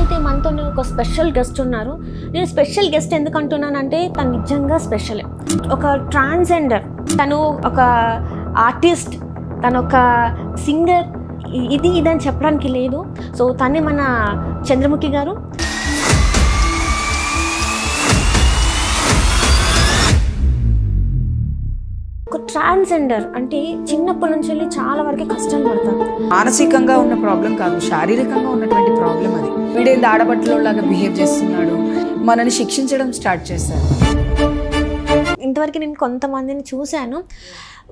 అయితే మనతో ఒక స్పెషల్ గెస్ట్ ఉన్నారు. నేను స్పెషల్ గెస్ట్ ఎందుకు అంటున్నానంటే తను నిజంగా స్పెషలే. ఒక ట్రాన్స్జెండర్, తను ఒక ఆర్టిస్ట్, తను ఒక సింగర్, ఇదని చెప్పడానికి లేదు. సో తనే మన చంద్రముఖి గారు. ఒక ట్రాన్స్జెండర్ అంటే చిన్నప్పటి నుంచి వెళ్ళి చాలా వరకు కష్టాలు పడతారు. మానసికంగా ఉన్న ప్రాబ్లం కాదు, శారీరకంగా ఉన్నటువంటి ప్రాబ్లం అది. వీడేంది ఆడబట్టలోలాగా బిహేవ్ చేస్తున్నాడు, మనని శిక్షించడం స్టార్ట్ చేశారు. ఇంతవరకు నేను కొంతమందిని చూశాను,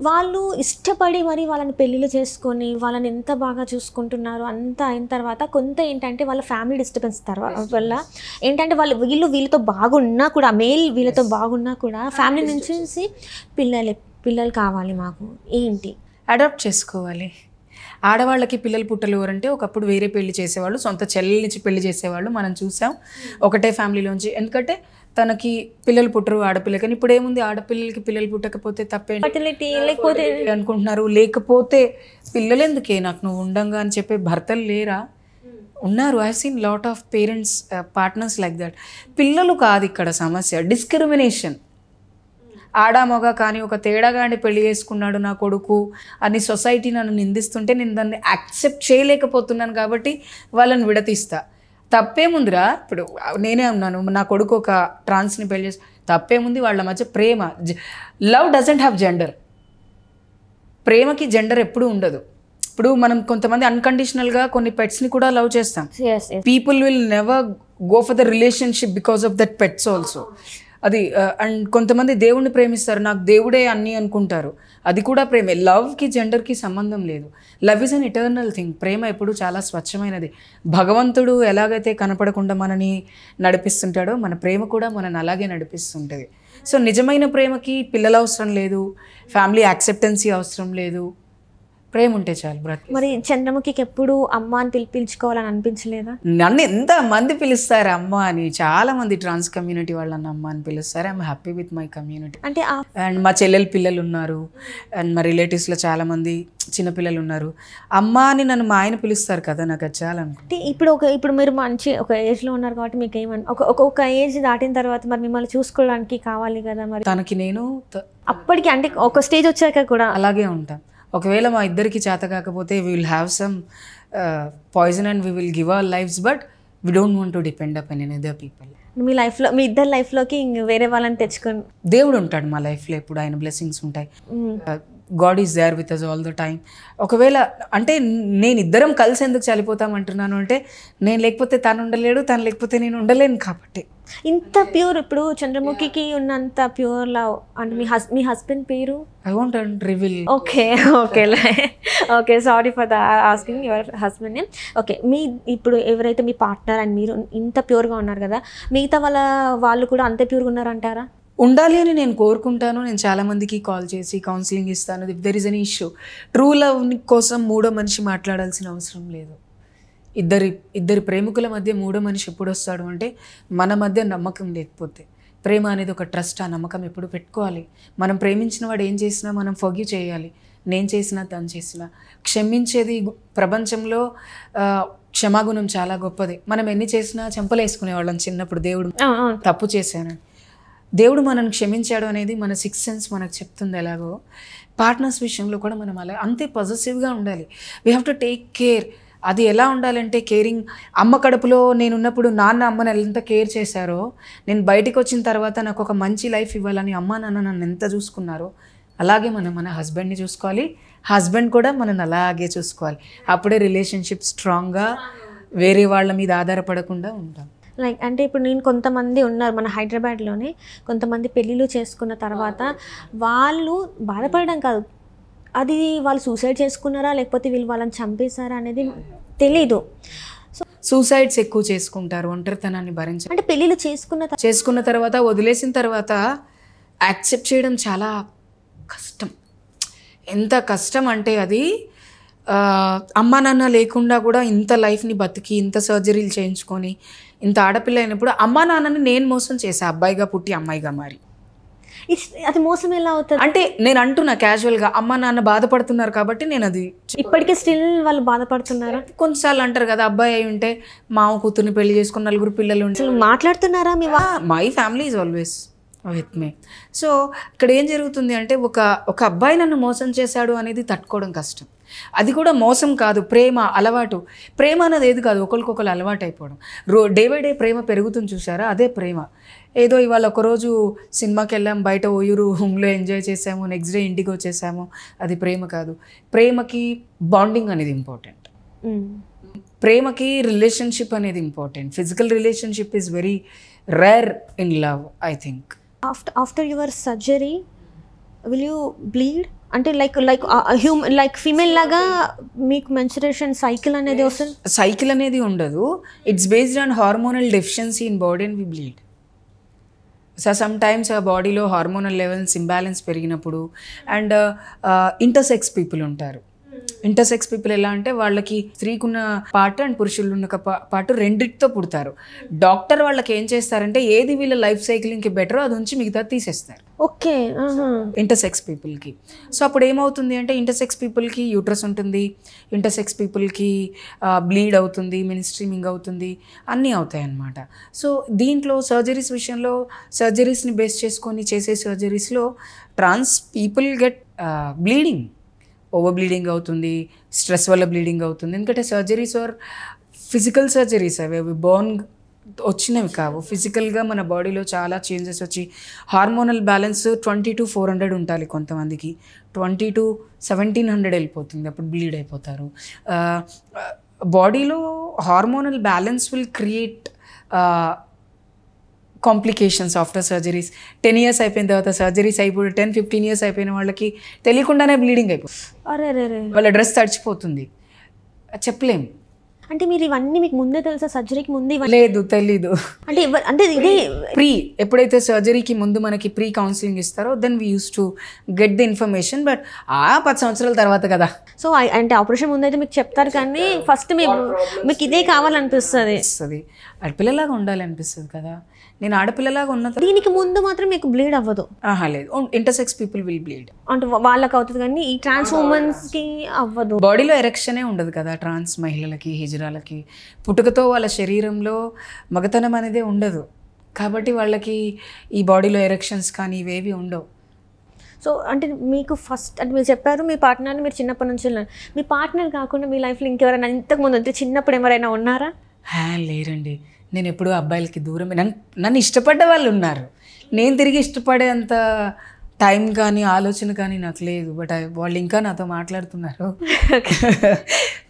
వాళ్ళు ఇష్టపడి మరి వాళ్ళని పెళ్ళిళ్ళు చేసుకొని వాళ్ళని ఎంత బాగా చూసుకుంటున్నారు. అంతా అయిన తర్వాత కొంత ఏంటంటే వాళ్ళ ఫ్యామిలీ డిస్టర్బెన్స్ వల్ల ఏంటంటే వీళ్ళతో బాగున్నా కూడా, మేల్ వీళ్ళతో బాగున్నా కూడా ఫ్యామిలీ నుంచి పిల్లలు కావాలి మాకు, ఏంటి అడాప్ట్ చేసుకోవాలి. ఆడవాళ్ళకి పిల్లలు పుట్టలు ఎవరంటే ఒకప్పుడు వేరే పెళ్లి చేసేవాళ్ళు, సొంత చెల్లెల నుంచి పెళ్లి చేసేవాళ్ళు మనం చూసాం ఒకటే ఫ్యామిలీలోంచి. ఎందుకంటే తనకి పిల్లలు పుట్టరు ఆడపిల్ల, కానీ ఇప్పుడు ఏముంది, ఆడపిల్లలకి పిల్లలు పుట్టకపోతే తప్పేంటి లేకపోతే అనుకుంటున్నారు. లేకపోతే పిల్లలు ఎందుకే నాకు నువ్వు ఉండంగా అని చెప్పే భర్తలు లేరా? ఉన్నారు. I seen lot of parents partners like that. పిల్లలు కాదు ఇక్కడ సమస్య, డిస్క్రిమినేషన్. ఆడా మగ కానీ ఒక తేడాగాని పెళ్లి చేసుకున్నాడు నా కొడుకు అని సొసైటీ నన్ను నిందిస్తుంటే నేను దాన్ని యాక్సెప్ట్ చేయలేకపోతున్నాను, కాబట్టి వాళ్ళని విడతీస్తా. తప్పేముందిరా? ఇప్పుడు నేనే ఉన్నాను, నా కొడుకు ఒక ట్రాన్స్ని పెళ్లి చేసి తప్పేముంది? వాళ్ళ మధ్య ప్రేమ. Love doesn't have gender. ప్రేమకి జెండర్ ఎప్పుడూ ఉండదు. ఇప్పుడు మనం కొంతమంది అన్కండిషనల్గా కొన్ని పెట్స్ని కూడా లవ్ చేస్తాం. People will never go for the relationship because of that pets also. అది అండ్ కొంతమంది దేవుణ్ణి ప్రేమిస్తారు, నాకు దేవుడే అన్నీ అనుకుంటారు, అది కూడా ప్రేమే. లవ్కి జెండర్కి సంబంధం లేదు. Love is an eternal thing. ప్రేమ ఎప్పుడు చాలా స్వచ్ఛమైనది. భగవంతుడు ఎలాగైతే కనపడకుండా మనని నడిపిస్తుంటాడో మన ప్రేమ కూడా మనని అలాగే నడిపిస్తుంటుంది. సో నిజమైన ప్రేమకి పిల్లలు అవసరం లేదు, ఫ్యామిలీ యాక్సెప్టెన్సీ అవసరం లేదు, ప్రేమ ఉంటే చాలు బ్రతి. మరి చంద్రముఖికి ఎప్పుడు అమ్మ అని పిలిపించుకోవాలని అనిపించలేదా? నన్ను ఎంత మంది పిలుస్తారు అమ్మ అని, చాలా మంది ట్రాన్స్ కమ్యూనిటీ వాళ్ళు నన్ను అమ్మ అని పిలుస్తారు. I'm happy with my community. అంటే అండ్ మా చెల్లెలు పిల్లలు ఉన్నారు, అండ్ మా రిలేటివ్స్లో చాలామంది చిన్నపిల్లలు ఉన్నారు. అమ్మ అని నన్ను మా ఆయన పిలుస్తారు కదా, నాకు అది చాలా. అంటే ఇప్పుడు మీరు మంచి ఒక ఏజ్లో ఉన్నారు కాబట్టి మీకు ఏమని ఒక ఏజ్ దాటిన తర్వాత మరి మిమ్మల్ని చూసుకోవడానికి కావాలి కదా, మరి తనకి నేను అప్పటికి అంటే ఒక స్టేజ్ వచ్చాక కూడా అలాగే ఉంటాను. ఒకవేళ మా ఇద్దరికి చేత కాకపోతే we will have some poison and we will give our lives, but we don't want to depend upon any other people. మీ లైఫ్లో, మీ ఇద్దరు లైఫ్లోకి వేరే వాళ్ళని తెచ్చుకొని దేవుడు ఉంటాడు మా లైఫ్లో, ఎప్పుడు ఆయన బ్లెస్సింగ్స్ ఉంటాయి. God is there with us all the time. ఒకవేళ అంటే నేను ఇద్దరం కలిసి ఎందుకు చనిపోతామంటున్నాను అంటే, నేను లేకపోతే తను ఉండలేడు, తను లేకపోతే నేను ఉండలేను కాబట్టి. ఇంత ప్యూర్, ఇప్పుడు చంద్రముఖికి ఉన్నంత ప్యూర్ లవ్ అంటే మీ హస్బెండ్ పేరు I want reveal. Okay sorry for the asking your husband name. Okay, ఇప్పుడు ఎవరైతే మీ పార్ట్నర్ అండ్ మీరు ఇంత ప్యూర్గా ఉన్నారు కదా, మిగతా వాళ్ళు కూడా అంతే ప్యూర్గా ఉన్నారంటారా? ఉండాలి అని నేను కోరుకుంటాను. నేను చాలామందికి కాల్ చేసి కౌన్సిలింగ్ ఇస్తాను. If there is an issue, true love కోసం మూడో మనిషి మాట్లాడాల్సిన అవసరం లేదు. ఇద్దరి ప్రేమికుల మధ్య మూడో మనిషి ఎప్పుడు వస్తాడు అంటే మన మధ్య నమ్మకం లేకపోతే. ప్రేమ అనేది ఒక ట్రస్ట్, ఆ నమ్మకం ఎప్పుడు పెట్టుకోవాలి. మనం ప్రేమించిన వాడు ఏం చేసినా మనం ఫర్గివ్ చేయాలి. నేను చేసినా తను చేసినా క్షమించేది ప్రపంచంలో క్షమాగుణం చాలా గొప్పది. మనం ఎన్ని చేసినా చెంపలేసుకునేవాళ్ళం చిన్నప్పుడు, దేవుడు తప్పు చేశానని. దేవుడు మనల్ని క్షమించాడు అనేది మన సిక్స్త్ సెన్స్ మనకు చెప్తుంది. ఎలాగో పార్ట్నర్స్ విషయంలో కూడా మనం అలా అంతే పాజిటివ్గా ఉండాలి. We have to take care. అది ఎలా ఉండాలంటే కేరింగ్. అమ్మ కడుపులో నేనున్నప్పుడు నాన్న అమ్మని ఎంత కేర్ చేశారో, నేను బయటకు వచ్చిన తర్వాత నాకు ఒక మంచి లైఫ్ ఇవ్వాలని అమ్మ నాన్న నన్ను ఎంత చూసుకున్నారో, అలాగే మనం మన హస్బెండ్ని చూసుకోవాలి, హస్బెండ్ కూడా మనల్ని అలాగే చూసుకోవాలి. అప్పుడే రిలేషన్షిప్ స్ట్రాంగ్గా వేరే వాళ్ళ మీద ఆధారపడకుండా ఉంటాం. లైక్ అంటే ఇప్పుడు నేను కొంతమంది ఉన్నారు మన హైదరాబాద్లోనే, కొంతమంది పెళ్ళిళ్ళు చేసుకున్న తర్వాత వాళ్ళు బాధపడడం కాదు, అది వాళ్ళు సూసైడ్ చేసుకున్నారా లేకపోతే వీళ్ళు వాళ్ళని చంపేశారా అనేది తెలీదు. సో సూసైడ్స్ ఎక్కువ చేసుకుంటారు, ఒంటరితనాన్ని భరించారు. అంటే పెళ్ళిళ్ళు చేసుకున్న తర్వాత వదిలేసిన తర్వాత యాక్సెప్ట్ చేయడం చాలా కష్టం. ఎంత కష్టం అంటే అది అమ్మ నాన్న లేకుండా కూడా ఇంత లైఫ్ని బతికి ఇంత సర్జరీలు చేయించుకొని ఇంత ఆడపిల్ల అయినప్పుడు అమ్మ నాన్నని నేను మోసం చేసా, అబ్బాయిగా పుట్టి అమ్మాయిగా మారి. అది మోసం ఎలా అవుతుంది? అంటే నేను అంటున్నా క్యాజువల్గా అమ్మ నాన్న బాధపడుతున్నారు కాబట్టి నేను అది ఇప్పటికీ స్టిల్ వాళ్ళు బాధపడుతున్నారా? కొన్నిసార్లు అంటారు కదా, అబ్బాయి అయి ఉంటే మామ కూతుర్ని పెళ్లి చేసుకుని 4 పిల్లలు ఉంటే. అసలు మాట్లాడుతున్నారా మీ my family is always with me. So ఇక్కడ ఏం జరుగుతుంది అంటే ఒక అబ్బాయి నన్ను మోసం చేశాడు అనేది తట్టుకోవడం కష్టం. అది కూడా మోసం కాదు, ప్రేమ, అలవాటు. ప్రేమ అనేది ఏది కాదు, ఒకరికొకరు అలవాటు అయిపోవడం. డే బై డే ప్రేమ పెరుగుతుంది చూసారా, అదే ప్రేమ. ఏదో ఇవాళ ఒకరోజు సినిమాకి వెళ్ళాం, బయట ఓయూరు రూమ్లో ఎంజాయ్ చేసాము, నెక్స్ట్ డే ఇంటికి వచ్చేసాము, అది ప్రేమ కాదు. ప్రేమకి బాండింగ్ అనేది ఇంపార్టెంట్, ప్రేమకి రిలేషన్షిప్ అనేది important. Physical relationship is very rare in love, I think. After your surgery will you bleed? అంటే లైక్ ఫీమేల్ లాగా మీకు మెన్స్ట్రుయేషన్ సైకిల్ అనేది వస్తుంది? సైకిల్ అనేది ఉండదు, it's based on hormonal deficiency in body and we bleed. So sometimes ఆ బాడీలో hormonal levels imbalance పెరిగినప్పుడు, అండ్ ఇంటర్సెక్స్ పీపుల్ ఉంటారు. ఇంటర్సెక్స్ పీపుల్ ఎలా అంటే వాళ్ళకి స్త్రీకున్న పార్ట్ అండ్ పురుషులు ఉన్న పార్ట్ రెండిటితో పుడతారు. డాక్టర్ వాళ్ళకి ఏం చేస్తారంటే ఏది వీళ్ళ లైఫ్ సైక్లింగ్కి బెటరో అది ఉంచి మిగతా తీసేస్తారు. ఓకే. ఇంటర్సెక్స్ పీపుల్కి. సో అప్పుడు ఏమవుతుంది అంటే ఇంటర్సెక్స్ పీపుల్కి యూట్రస్ ఉంటుంది, ఇంటర్సెక్స్ పీపుల్కి బ్లీడ్ అవుతుంది, మినిస్ట్రీమింగ్ అవుతుంది, అన్నీ అవుతాయి అన్నమాట. సో దీంట్లో సర్జరీస్ విషయంలో సర్జరీస్ని బేస్ చేసుకొని చేసే సర్జరీస్లో trans people get bleeding, over bleeding అవుతుంది, స్ట్రెస్ వల్ల బ్లీడింగ్ అవుతుంది. ఎందుకంటే సర్జరీస్ ఆర్ ఫిజికల్ సర్జరీస్, అవి బోర్న్ వచ్చినవి కావు. ఫిజికల్గా మన బాడీలో చాలా చేంజెస్ వచ్చి హార్మోనల్ బ్యాలెన్స్ 20 to 400 ఉండాలి కొంతమందికి, 20 to 1700 వెళ్ళిపోతుంది, అప్పుడు బ్లీడ్ అయిపోతారు. బాడీలో hormonal balance will create complications after surgeries. 10 years అయిపోయిన తర్వాత సర్జరీస్ అయిపోయి 10-15 years అయిపోయిన వాళ్ళకి తెలియకుండానే బ్లీడింగ్ అయిపోతుంది. వాళ్ళ డ్రెస్ తడిచిపోతుంది, చెప్పలేం. అంటే మీరు ఇవన్నీ మీకు ముందే తెలుసా? సర్జరీకి ముందు లేదు, తెలీదు. అంటే ఇదే ఎప్పుడైతే సర్జరీకి ముందు మనకి ప్రీ కౌన్సిలింగ్ ఇస్తారో then we use to get the information. But 10 సంవత్సరాల తర్వాత కదా. సో అంటే ఆపరేషన్ ముందు అయితే మీకు చెప్తారు, కానీ ఫస్ట్ మీకు ఇదే కావాలనిపిస్తుంది, ఆడపిల్లలాగా ఉండాలనిపిస్తుంది కదా. నేను ఆడపిల్లలాగా ఉన్న దీనికి ముందు మాత్రం మీకు బ్లీడ్ అవ్వదు? లేదు, ఇంటర్సెక్స్ పీపుల్ విల్ బ్లీడ్. అంటే వాళ్ళకి అవుతుంది కానీ ఈ ట్రాన్స్ ఉమెన్స్కి అవ్వదు. బాడీలో ఎరెక్షనే ఉండదు కదా ట్రాన్స్ మహిళలకి, హిజరాలకి. పుట్టుకతో వాళ్ళ శరీరంలో మగతనం అనేది ఉండదు కాబట్టి వాళ్ళకి ఈ బాడీలో ఎరెక్షన్స్ కానీ ఇవేవి ఉండవు. సో అంటే మీకు ఫస్ట్ అంటే మీరు చెప్పారు మీ పార్ట్నర్ని మీరు చిన్నప్పటి నుంచి ఉన్నారు. మీ పార్ట్నర్ కాకుండా మీ లైఫ్లో ఇంకెవరైనా ఇంతకుముందు అంటే చిన్నప్పుడు ఎవరైనా ఉన్నారా? లేరండి, నేను ఎప్పుడూ అబ్బాయిలకి దూరమే. నన్ను ఇష్టపడ్డ వాళ్ళు ఉన్నారు, నేను తిరిగి ఇష్టపడేంత టైం కానీ ఆలోచన కానీ నాకు లేదు. బట్ వాళ్ళు ఇంకా నాతో మాట్లాడుతున్నారు.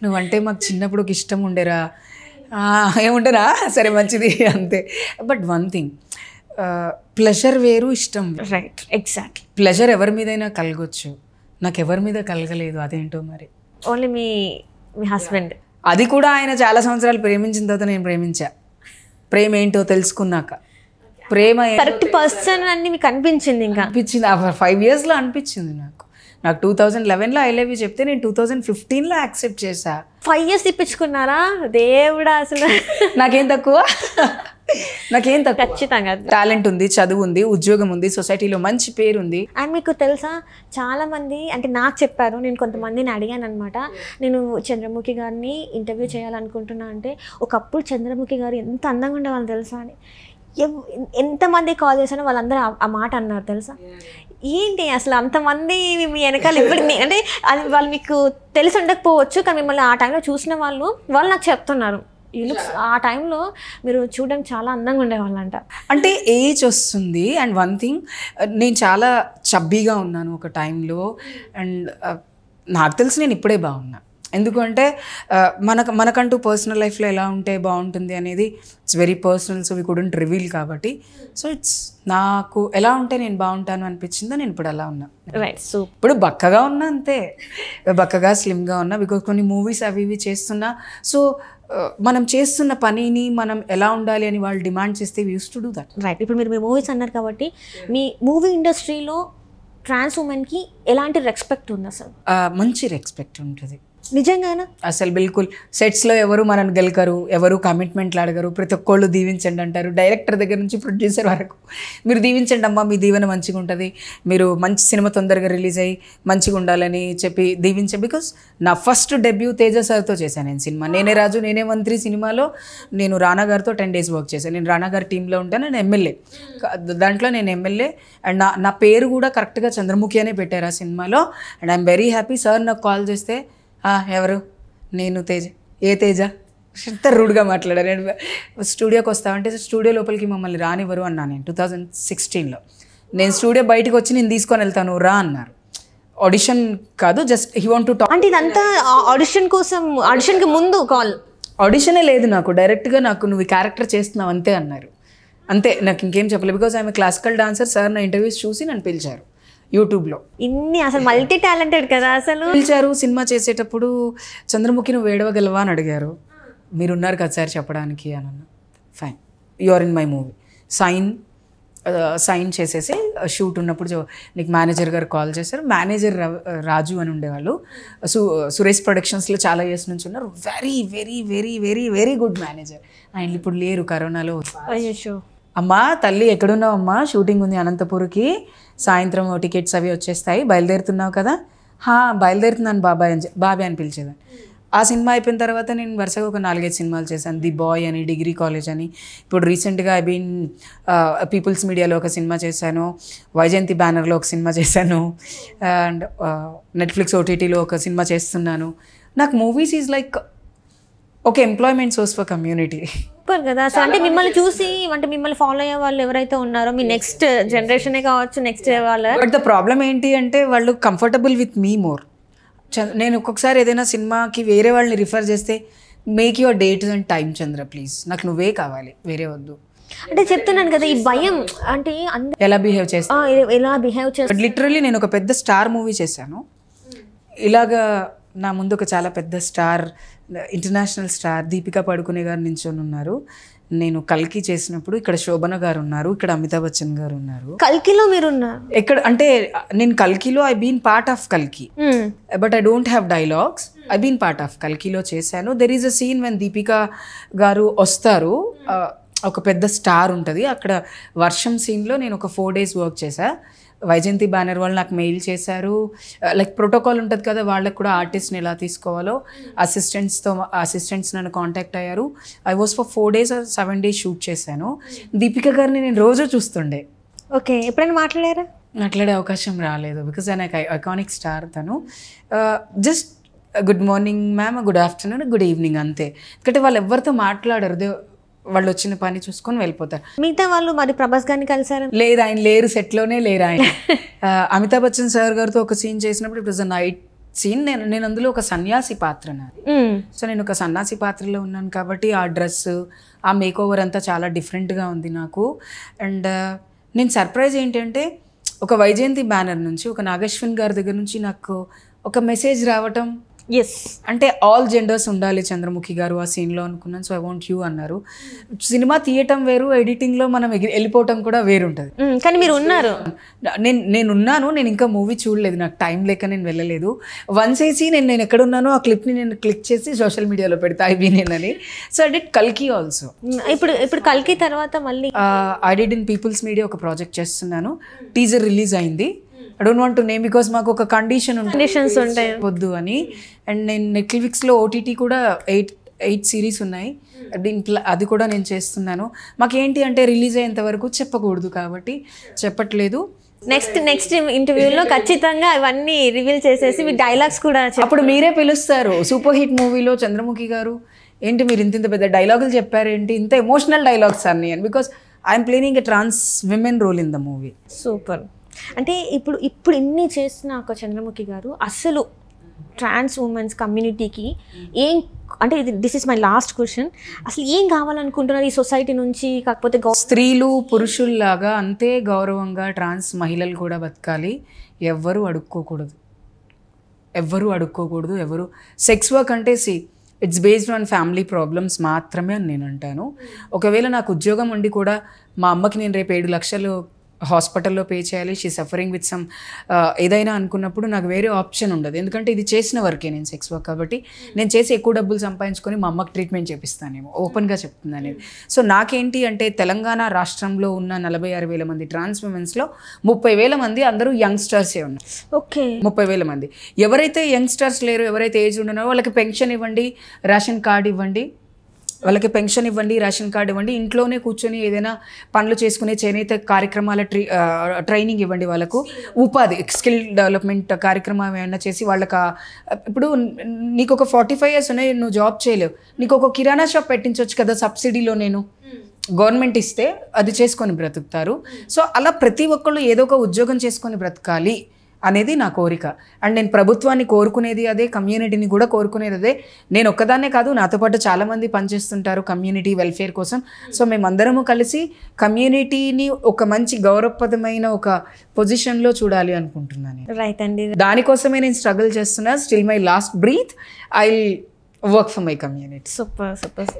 నువ్వంటే మాకు చిన్నప్పుడు ఒక ఇష్టం ఉండేరా, ఏముంటారా, సరే మంచిది అంతే. బట్ వన్ థింగ్, ప్లెజర్ వేరు, ఇష్టం. Right, exactly. ప్లెజర్ ఎవరి మీదైనా కలగొచ్చు, నాకు ఎవరి మీద కలగలేదు, అదేంటో మరి. ఓన్లీ మీ హస్బెండ్. అది కూడా ఆయన చాలా సంవత్సరాలు ప్రేమించిన తర్వాత నేను ప్రేమించా. ప్రేమ ఏంటో తెలుసుకున్నాక, ప్రేమ కరెక్ట్ పర్సన్ అని మీకు అనిపించింది? ఇంకా అనిపించింది 5 yearsలో అనిపించింది నాకు. 2011లో ఐ లవ్ యూ చెప్తే నేను 2015లో యాక్సెప్ట్ చేశా. 5 years ఇప్పించుకున్నారా? దేవుడా, అసలు నాకేం తక్కువ. ఖచ్చితంగా టాలెంట్ ఉంది, చదువు ఉంది, ఉద్యోగం ఉంది, సొసైటీలో మంచి పేరు ఉంది. అండ్ మీకు తెలుసా, చాలా మంది అంటే నాకు చెప్పారు, నేను కొంతమందిని అడిగాను అనమాట, నేను చంద్రముఖి గారిని ఇంటర్వ్యూ చేయాలనుకుంటున్నా అంటే, ఒకప్పుడు చంద్రముఖి గారు ఎంత అందంగా ఉండేవాళ్ళు తెలుసా అని. ఎంతమంది కాల్ చేశానో వాళ్ళందరూ ఆ మాట అన్నారు తెలుసా. ఏంటి అసలు అంతమంది మీ వెనకాల ఇప్పటికి అంటే అది వాళ్ళు మీకు తెలిసి ఉండకపోవచ్చు, కానీ మిమ్మల్ని ఆ టైంలో చూసిన వాళ్ళు నాకు చెప్తున్నారు, ఆ టైంలో మీరు చూడడానికి చాలా అందంగా ఉండేవాళ్ళంట. అంటే ఏజ్ వస్తుంది. అండ్ వన్ థింగ్, నేను చాలా చబ్బీగా ఉన్నాను ఒక టైంలో. అండ్ నాకు తెలిసి నేను ఇప్పుడే బాగున్నా. ఎందుకంటే మనకంటూ పర్సనల్ లైఫ్లో ఎలా ఉంటే బాగుంటుంది అనేది it's very personal, so we couldn't reveal కాబట్టి. సో ఇట్స్ నాకు ఎలా ఉంటే నేను బాగుంటాను అనిపించిందో నేను ఇప్పుడు అలా ఉన్నా. రైట్. సో ఇప్పుడు బక్కగా ఉన్నా, అంతే బక్కగా స్లిమ్గా ఉన్నా, బికాజ్ కొన్ని మూవీస్ అవి ఇవి చేస్తున్నా. సో మనం చేస్తున్న పనిని మనం ఎలా ఉండాలి అని వాళ్ళు డిమాండ్ చేస్తే we use to do that. Right. ఇప్పుడు మీరు మూవీస్ అన్నారు కాబట్టి, మీ మూవీ ఇండస్ట్రీలో ట్రాన్స్ ఉమెన్కి ఎలాంటి రెస్పెక్ట్ ఉంది అసలు? మంచి రెస్పెక్ట్ ఉంటుంది. నిజంగానా? అసలు బిల్కుల్ సెట్స్లో ఎవరు మనల్ని గెలకరు, ఎవరు కమిట్మెంట్లు అడగరు, ప్రతి ఒక్కళ్ళు దీవించండి అంటారు. డైరెక్టర్ దగ్గర నుంచి ప్రొడ్యూసర్ వరకు మీరు దీవించండి అమ్మా, మీ దీవెన మంచిగా ఉంటుంది, మీరు మంచి సినిమా తొందరగా రిలీజ్ అయ్యి మంచిగా ఉండాలని చెప్పి దీవించాను. బికాస్ నా ఫస్ట్ డెబ్యూ తేజ సార్తో చేశాను నేను సినిమా. నేనే రాజు నేనే మంత్రి సినిమాలో నేను రానా గారితో 10 days వర్క్ చేశాను. నేను రానా గారి టీంలో ఉంటాను, నేను ఎమ్మెల్యే దాంట్లో, నేను ఎమ్మెల్యే. అండ్ నా పేరు కూడా కరెక్ట్గా చంద్రముఖి అనే పెట్టారు ఆ సినిమాలో. And I'm very happy. Sir నాకు కాల్ చేస్తే ఎవరు, నేను తేజ. ఏ తేజ? ఎంత రూడ్గా మాట్లాడారు. నేను స్టూడియోకి వస్తామంటే స్టూడియో లోపలికి మమ్మల్ని రానివ్వరు అన్నా నేను 2016లో. నేను స్టూడియో బయటకు వచ్చి నేను తీసుకొని వెళ్తాను రా అన్నారు. ఆడిషన్ కాదు, just he want to talk. అంటే ఇదంతా ఆడిషన్ కోసం, ఆడిషన్కి ముందు కాల్? ఆడిషనే లేదు నాకు, డైరెక్ట్గా నాకు నువ్వు ఈ క్యారెక్టర్ చేస్తున్నావు అంతే అన్నారు. అంతే, నాకు ఇంకేం చెప్పలేదు. Because I'm classical dancer. Sir నా ఇంటర్వ్యూస్ చూసి నన్ను పిలిచారు యూట్యూబ్లో. ఇన్ని అసలు మల్టీ టాలెంటెడ్ కదా అసలు. పిలిచారు సినిమా చేసేటప్పుడు, చంద్రముఖి నువ్వు ఏడవగలవా అని అడిగారు. మీరున్నారు కదా సార్ చెప్పడానికి అని అన్నా. Fine, you are in my movie, sign చేసేసి షూట్ ఉన్నప్పుడు నీకు మేనేజర్ గారు కాల్ చేశారు. మేనేజర్ రాజు అని ఉండేవాళ్ళు, సురేష్ ప్రొడక్షన్స్లో చాలా ఇయర్స్ నుంచి ఉన్నారు. Very very very very very good manager. ఆయన ఇప్పుడు లేరు, కరోనాలో. అయ్యో. అమ్మా తల్లి ఎక్కడున్నావు అమ్మా, షూటింగ్ ఉంది అనంతపూర్కి, సాయంత్రం టికెట్స్ అవి వచ్చేస్తాయి, బయలుదేరుతున్నావు కదా? బయలుదేరుతున్నాను బాబాయ్ అని పిలిచేదాన్ని. ఆ సినిమా అయిపోయిన తర్వాత నేను వరుసగా ఒక 4-5 సినిమాలు చేశాను. ది బాయ్ అని, డిగ్రీ కాలేజ్ అని. ఇప్పుడు రీసెంట్గా ఐ బీన్ పీపుల్స్ మీడియాలో ఒక సినిమా చేశాను, వైజయంతి బ్యానర్లో ఒక సినిమా చేశాను, అండ్ నెట్ఫ్లిక్స్ ఓటీటీలో ఒక సినిమా చేస్తున్నాను. నాకు మూవీస్ ఈజ్ లైక్ ఒక employment source for community. Super కదా అసలు. అంటే మిమ్మల్ని చూసి, అంటే మిమ్మల్ని ఫాలో అయ్యే వాళ్ళు ఎవరైతే ఉన్నారో, మీ నెక్స్ట్ జనరేషనే కావచ్చు, నెక్స్ట్ వాళ్ళు. బట్ ద ప్రాబ్లమ్ ఏంటి అంటే వాళ్ళు కంఫర్టబుల్ విత్ మీ మోర్. నేను ఒక్కొక్కసారి ఏదైనా సినిమాకి వేరే వాళ్ళని రిఫర్ చేస్తే, make your date and time Chandra please, నాకు నువ్వే కావాలి, వేరే వద్దు. అంటే చెప్తున్నాను కదా, ఈ భయం అంటే ఎలా బిహేవ్ చేస్తా, ఎలా బిహేవ్ చేస్తా. లిటరల్లీ నేను ఒక పెద్ద స్టార్ మూవీ చేశాను. ఇలాగా నా ముందు ఒక చాలా పెద్ద స్టార్, ఇంటర్నేషనల్ స్టార్ దీపికా పడుకునే గారు నించొని ఉన్నారు. నేను కల్కి చేసినప్పుడు ఇక్కడ శోభన గారు ఉన్నారు, ఇక్కడ అమితాబ్ బచ్చన్ గారు ఉన్నారు. కల్కిలో మీరు ఉన్నారు? ఎక్కడ అంటే నేను కల్కిలో ఐ బీన్ పార్ట్ ఆఫ్ కల్కి, but I don't have dialogues. I been part of కల్కిలో చేశాను. There is a scene when Deepika garu వస్తారు, ఒక పెద్ద స్టార్ ఉంటుంది అక్కడ. వర్షం సీన్లో నేను ఒక 4 days వర్క్ చేశా. వైజయంతి బ్యానర్ వాళ్ళు నాకు మెయిల్ చేశారు, లైక్ ప్రోటోకాల్ ఉంటుంది కదా, వాళ్ళకి కూడా ఆర్టిస్ట్ని ఎలా తీసుకోవాలో అసిస్టెంట్స్ నన్ను కాంటాక్ట్ అయ్యారు. I was for 4 days or 7 days shoot చేశాను. దీపిక గారిని నేను రోజు చూస్తుండే. ఓకే, ఎప్పుడైనా మాట్లాడారా? మాట్లాడే అవకాశం రాలేదు, బికాజ్ నాకు ఐకానిక్ స్టార్ తను. Just good morning ma'am, good afternoon, good evening అంతే. ఎందుకంటే వాళ్ళు ఎవరితో మాట్లాడరు, వాళ్ళు వచ్చిన పని చూసుకొని వెళ్ళిపోతారు. మిగతా వాళ్ళు మరి ప్రభాస్ గారిని కలిసారు? లేదు, ఆయన లేరు, సెట్లోనే లేరు ఆయన. అమితాబ్ బచ్చన్ సార్ గారితో ఒక సీన్ చేసినప్పుడు it was a night scene. నేను అందులో ఒక సన్యాసి పాత్ర నాది. సో నేను ఒక సన్యాసి పాత్రలో ఉన్నాను కాబట్టి ఆ డ్రెస్, ఆ మేకోవర్ అంతా చాలా డిఫరెంట్గా ఉంది నాకు. అండ్ నేను సర్ప్రైజ్ ఏంటంటే, ఒక వైజయంతి బ్యానర్ నుంచి, ఒక నాగశ్విన్ గారి దగ్గర నుంచి నాకు ఒక మెసేజ్ రావటం, ఎస్ అంటే ఆల్ జెండర్స్ ఉండాలి చంద్రముఖి గారు ఆ సీన్లో అనుకున్నాను. సో ఐ వాంట్ యూ అన్నారు. సినిమా తీయటం వేరు, ఎడిటింగ్లో మనం వెళ్ళిపోవటం కూడా వేరుంటుంది. కానీ మీరు ఉన్నారు. నేనున్నాను, నేను ఇంకా మూవీ చూడలేదు, నాకు టైం లేక నేను వెళ్ళలేదు. వన్స్ వేసి నేను ఎక్కడున్నానో ఆ క్లిప్ని నేను క్లిక్ చేసి సోషల్ మీడియాలో పెడతా ఐ నేనని. సో ఐ డిడ్ కల్కి ఆల్సో. ఇప్పుడు కల్కి తర్వాత మళ్ళీ I did in People's Media ఒక ప్రాజెక్ట్ చేస్తున్నాను. టీజర్ రిలీజ్ అయింది. I don't want to name because మాకు ఒక కండిషన్స్ ఉంటాయి వద్దు అని. అండ్ నేను నెట్ఫ్లిక్స్లో ఓటీటీ కూడా 8 series ఉన్నాయి, అది కూడా నేను చేస్తున్నాను. మాకేంటి అంటే రిలీజ్ అయ్యేంత వరకు చెప్పకూడదు కాబట్టి చెప్పట్లేదు. నెక్స్ట్ ఇంటర్వ్యూలో ఖచ్చితంగా అవన్నీ రివీల్ చేసేసి మీ డైలాగ్స్ కూడా అప్పుడు మీరే పిలుస్తారు. సూపర్ హిట్ మూవీలో చంద్రముఖి గారు ఏంటి మీరు ఇంత పెద్ద డైలాగులు చెప్పారేంటి, ఇంత ఎమోషనల్ డైలాగ్స్ అన్ని అని. Because I'm playing a trans women role in the movie. Super. అంటే ఇప్పుడు ఇన్ని చేస్తున్న ఒక చంద్రముఖి గారు అసలు ట్రాన్స్ ఉమెన్స్ కమ్యూనిటీకి ఏం, అంటే this is my last question, అసలు ఏం కావాలనుకుంటున్నారు ఈ సొసైటీ నుంచి? కాకపోతే స్త్రీలు పురుషుల్లాగా అంతే గౌరవంగా ట్రాన్స్ మహిళలు కూడా బతకాలి. ఎవ్వరూ అడుక్కోకూడదు, ఎవరు సెక్స్ వర్క్ అంటే it's based on family problems మాత్రమే అని నేను అంటాను. ఒకవేళ నాకు ఉద్యోగం ఉండి కూడా మా అమ్మకి నేను రేపు 7 లక్షలు హాస్పిటల్లో పే చేయాలి, షీ సఫరింగ్ విత్ సమ్ ఏదైనా అనుకున్నప్పుడు నాకు వేరే ఆప్షన్ ఉండదు. ఎందుకంటే ఇది చేసిన వర్కే, నేను సెక్స్ వర్క్ కాబట్టి నేను చేసి ఎక్కువ డబ్బులు సంపాదించుకొని మా అమ్మకి ట్రీట్మెంట్ చేపిస్తానేమో, ఓపెన్గా చెప్తుంది అనేది. సో నాకేంటి అంటే తెలంగాణ రాష్ట్రంలో ఉన్న 46,000 మంది ట్రాన్స్ ఉమెన్స్లో 30,000 మంది అందరూ యంగ్స్టర్సే ఉన్నారు. ఓకే, 30,000 మంది. ఎవరైతే యంగ్స్టర్స్ లేరు, ఎవరైతే ఏజ్ ఉన్నారో వాళ్ళకి పెన్షన్ ఇవ్వండి, రేషన్ కార్డు ఇవ్వండి, వాళ్ళకి పెన్షన్ ఇవ్వండి, రేషన్ కార్డు ఇవ్వండి, ఇంట్లోనే కూర్చొని ఏదైనా పనులు చేసుకునే చేనేత కార్యక్రమాల ట్రైనింగ్ ఇవ్వండి, వాళ్ళకు ఉపాధి స్కిల్ డెవలప్మెంట్ కార్యక్రమం ఏమైనా చేసి వాళ్ళకి. ఇప్పుడు నీకు ఒక 45 years ఉన్నాయి, నువ్వు జాబ్ చేయలేవు, నీకు ఒక కిరాణా షాప్ పెట్టించవచ్చు కదా సబ్సిడీలో, నేను గవర్నమెంట్ ఇస్తే అది చేసుకొని బ్రతుకుతారు. సో అలా ప్రతి ఒక్కళ్ళు ఏదో ఒక ఉద్యోగం చేసుకొని బ్రతకాలి అనేది నా కోరిక. అండ్ నేను ప్రభుత్వాన్ని కోరుకునేది అదే, కమ్యూనిటీని కూడా కోరుకునేది అదే. నేను ఒక్కదాన్నే కాదు, నాతో పాటు చాలామంది పనిచేస్తుంటారు కమ్యూనిటీ వెల్ఫేర్ కోసం. సో మేమందరము కలిసి కమ్యూనిటీని ఒక మంచి గౌరవప్రదమైన ఒక పొజిషన్లో చూడాలి అనుకుంటున్నాను. రైట్ అండి. దానికోసమే నేను స్ట్రగుల్ చేస్తున్నా. Still my last breath I work for my community. Super super.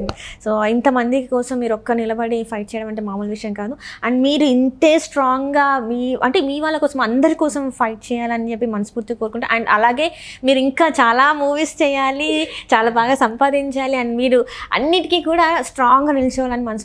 So ఇంతమంది కోసం మీరు ఒక్క నిలబడి ఫైట్ చేయడం అంటే మామూలు విషయం కాదు. అండ్ మీరు ఇంతే స్ట్రాంగ్గా మీ వాళ్ళ కోసం, అందరి కోసం ఫైట్ చేయాలని చెప్పి మనస్ఫూర్తి కోరుకుంటా. అండ్ అలాగే మీరు ఇంకా చాలా మూవీస్ చేయాలి, చాలా బాగా సంపాదించాలి, అండ్ మీరు అన్నిటికీ కూడా స్ట్రాంగ్గా నిల్చోవాలని మనస్ఫూర్తి